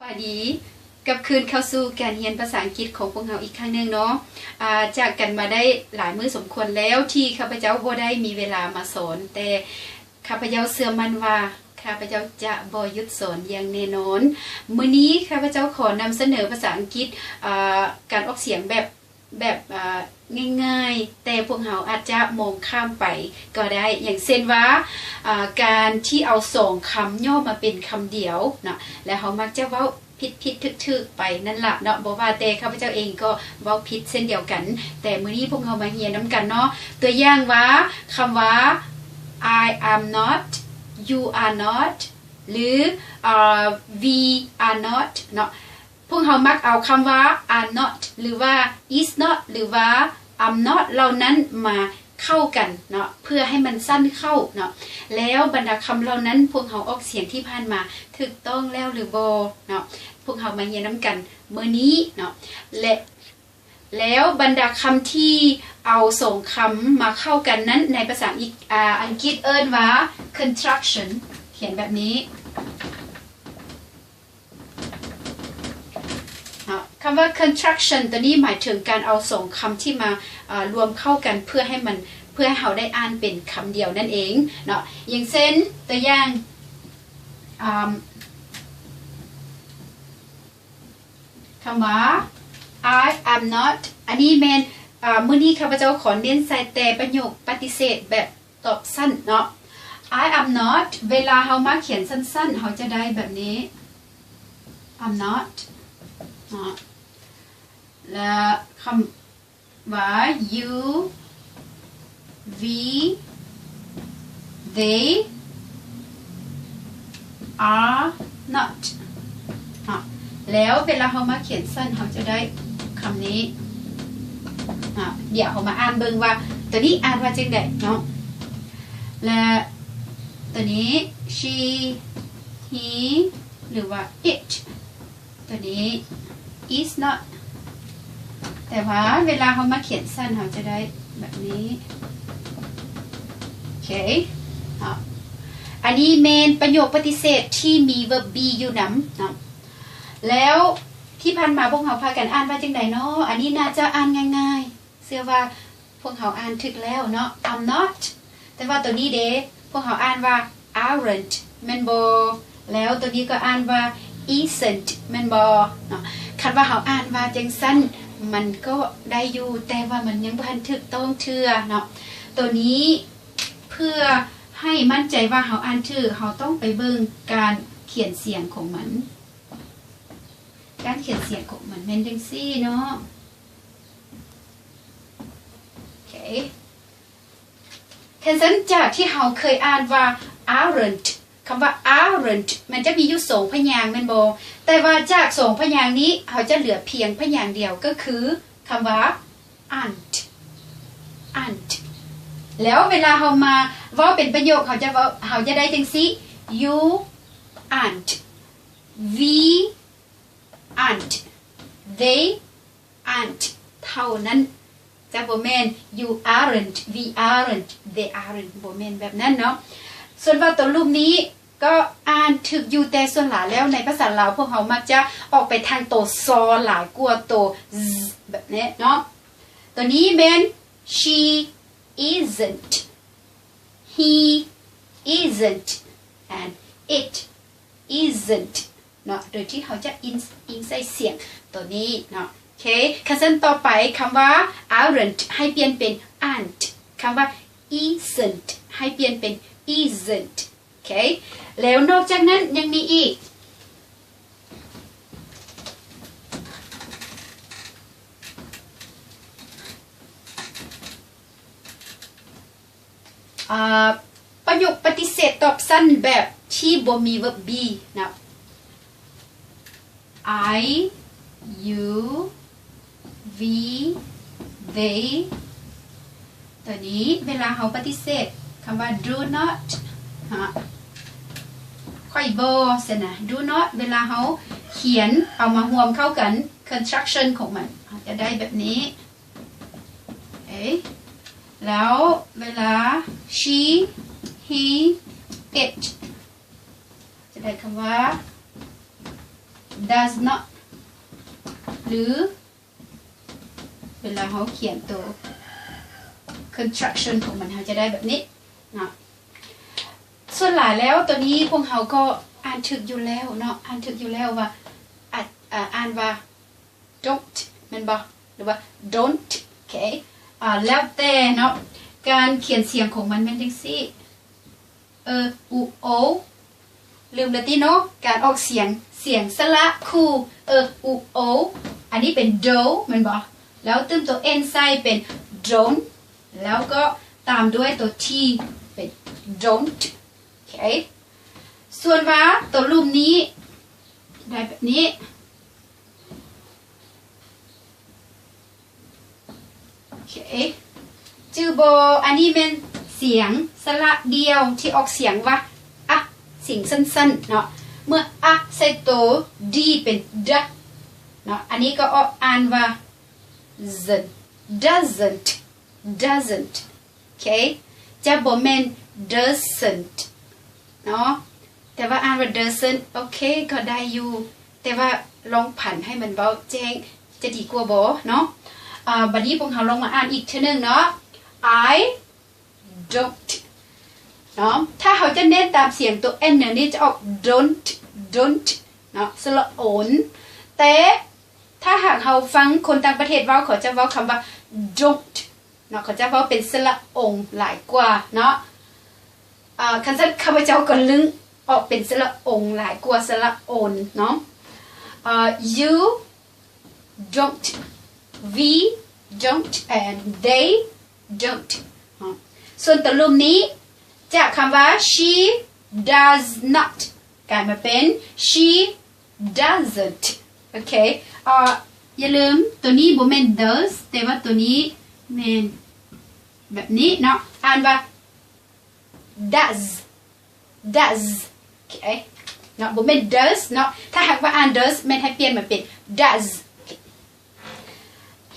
สวัสดีกับคืนเข้าสู่การเรียนภาษาอังกฤษของพวกเราอีกครั้งหนึ่งเนาะจากกันมาได้หลายมื้อสมควรแล้วที่ข้าพเจ้าบ่ได้มีเวลามาสอนแต่ข้าพเจ้าเชื่อมั่นว่าข้าพเจ้าจะบ่หยุดสอนอย่างแน่นอนมื้อนี้ข้าพเจ้าขอนำเสนอภาษาอังกฤษการออกเสียงแบบง่ายๆแต่พวกเราอาจจะมองข้ามไปก็ได้อย่างเช่นว่าการที่เอาสองคำย่อมาเป็นคำเดียวนะแล้วเขามักจะเว้าผิดทึกๆไปนั่นแหละเนาะบอกว่าแต่ข้าพเจ้าเองก็เว้าผิดเช่นเดียวกันแต่มื้อนี้พวกเรามาเรียนน้ำกันเนาะตัวอย่างว่าคำว่า I am not you are not หรือ we are not เนาะพวกเรามักเอาคำว่า are not หรือว่า is not หรือว่า am not เหล่านั้นมาเข้ากันเนาะเพื่อให้มันสั้นเข้าเนาะแล้วบรรดาคำเหล่านั้นพวกเราออกเสียงที่ผ่านมาถูกต้องแล้วหรือบ่เนาะพวกเรามาเรียนน้ำกันมื้อนี้เนาะแล้วบรรดาคำที่เอาส่งคำมาเข้ากันนั้นในภาษาอังกฤษเอิ้นว่า contraction เขียนแบบนี้คำว่า contraction ตัวนี้หมายถึงการเอาส่งคำที่มารวมเข้ากันเพื่อให้เราได้อ่านเป็นคำเดียวนั่นเองเนาะอย่างเช่นตัวอย่างคำว่า I am not อันนี้แมนมื้อนี้ข้าพเจ้าขอเน้นใส่แต่ประโยคปฏิเสธแบบตอบสั้นเนาะ I am not เวลาเรามาเขียนสั้นๆเราจะได้แบบนี้ I'm not และคำว่า you we they are not แล้วเวลาเรามาเขียนสั้นเราจะได้คำนี้เดี๋ยวเรามาอ่านเบิ่งว่าตัวนี้อ่านว่าจังได๋เนาะและตัวนี้ she he หรือว่า it ตัวนี้ is not แต่ว่าเวลาเรามาเขียนสั้นเราจะได้แบบนี้โอเคอันนี้เมนประโยคปฏิเสธที่มี verb be อยู่นำนะแล้วที่ผ่านมาพวกเราพากันอ่านว่าจังได๋เนาะอันนี้น่าจะอ่านง่ายๆเชื่อว่าพวกเราอ่านถึกแล้วเนาะ I'm not แต่ว่าตัวนี้เด้พวกเราอ่านว่า aren't แม่นบ่แล้วตัวนี้ก็อ่านว่า isn't แม่นบ่เนาะคันว่าเราอ่านว่าจังซั่นมันก็ได้อยู่แต่ว่ามันยังบ่ทันถูกต้องเทื่อเนาะตัวนี้เพื่อให้มั่นใจว่าเราอ่านถูกเราต้องไปเบิ่งการเขียนเสียงของมันการเขียนเสียงของมันเป็นจังซี่เนาะโอเคแทนสันจากที่เราเคยอ่านว่า aren't คำว่า aren't มันจะมีอยู่2พยางค์แม่นบ่แต่ว่าจาก2พยางค์นี้เราจะเหลือเพียงพยางค์เดียวก็คือคำว่า aren't แล้วเวลาเรามาเว้าเป็นประโยคเราจะได้จังซี่ you aren't we aren't they aren't เท่านั้นจะบ่แม่น you aren't we aren't they aren't บ่แม่นแบบนั้นเนาะส่วนว่าตัวรูปนี้ก็อ่านถึกอยู่แต่ส่วนหลายแล้วในภาษาลาวพวกเขามักจะออกไปทางตัวซอหลายกว่าตัวแบบนี้เนาะตัวนี้เป็น she isn't he isn't and it isn't เนาะโดยที่เขาจะอิงใส่เสียงตัวนี้เนาะโอเคขั้นต่อไปคำว่า aren't ให้เปลี่ยนเป็น aren't คำว่า isn't ให้เปลี่ยนเป็น isn't โอเคแล้วนอกจากนั้นยังมีอีกประโยคปฏิเสธตอบสั้นแบบที่บ่มี verb be นะ I you we they ตัวนี้เวลาเขาปฏิเสธคำว่า do not ค่อยบ่ซะนะ do not เวลาเขาเขียนเอามารวมเข้ากัน construction ของมันจะได้แบบนี้แล้วเวลา she he it จะได้คำว่า does not หรือเวลาเขาเขียนตัว construction ของมันเขาจะได้แบบนี้เนาะส่วนหลายแล้วตัวนี้พวกเขาก็อ่านถึกอยู่แล้วเนาะอ่านถึกอยู่แล้วว่าอ่านว่า don't มันบอกหรือว่า don't โอเคแล้วแต่เนาะการเขียนเสียงของมันเป็นจังซี่อูโอลืมแล้วติเนาะการออกเสียงสระคู่อูโออันนี้เป็น do มันบอกแล้วเติมตัว n ใส่เป็น don't แล้วก็ตามด้วยตัว t เป็น don't โอเคส่วนว่าตัวรูปนี้ได้แบบนี้โอเคจือบอันนี้เป็นเสียงสระเดียวที่ออกเสียงว่าอะเสียงสั้นๆเนาะเมื่ออะใส่ตัวดีเป็นดะเนาะอันนี้ก็ออกอ่านว่า doesn't โอเคจะบอกแม่น doesn't เนาะแต่ว่าอ่านว่า doesn't โอเคก็ได้อยู่แต่ว่าลองผันให้มันเบาแจ้งจะดีกว่าบ่เนาะบัดนี้พวกเราลองมาอ่านอีกทีนึงเนาะ I don't เนาะถ้าเขาจะเน้นตามเสียงตัว n เนี่ยนี่จะออก don't เนาะสระโอนแต่ถ้าหากเราฟังคนต่างประเทศเว้าเขาจะเว้าคำว่า don't เนาะเขาจะเว้าเป็นสระองหลายกว่าเนาะคันซันข้าพเจ้าก็ลึงออกเป็นสระองหลายกว่าสระโอนเนาะyou don't we don't and they don't ส่วนตัวรูปนี้จากคำว่า she does not กลายมาเป็น she doesn't โอเคอย่าลืมตัวนี้บ่แม่น does แต่ว่าตัวนี้แม่นแบบนี้เนาะอ่านว่า does โอเคเนาะบ่แม่น does เนาะถ้าหากว่าอ่าน does แม่นให้เปลี่ยนมาเป็น does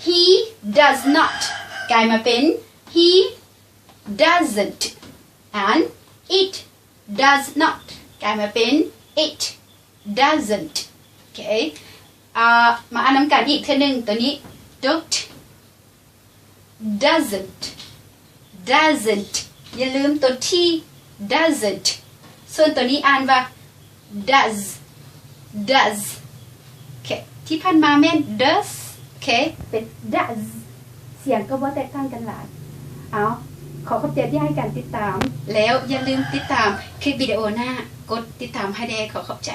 he does not กลายมาเป็น he doesn't and it does not กลายมาเป็น it doesn't โอเคมาอ่านนำกันอีกทีหนึ่งตัวนี้ don't doesn't อย่าลืมตัว t doesn't ส่วนตัวนี้อ่านว่า does โอเคที่ผ่านมาแม่น does โอเคเป็น does เสียงก็ว่าแตกต่างกันหลายขอขอบใจที่ให้การติดตามแล้วอย่าลืมติดตามคลิปวิดีโอหน้ากดติดตามให้ได้ขอขอบใจ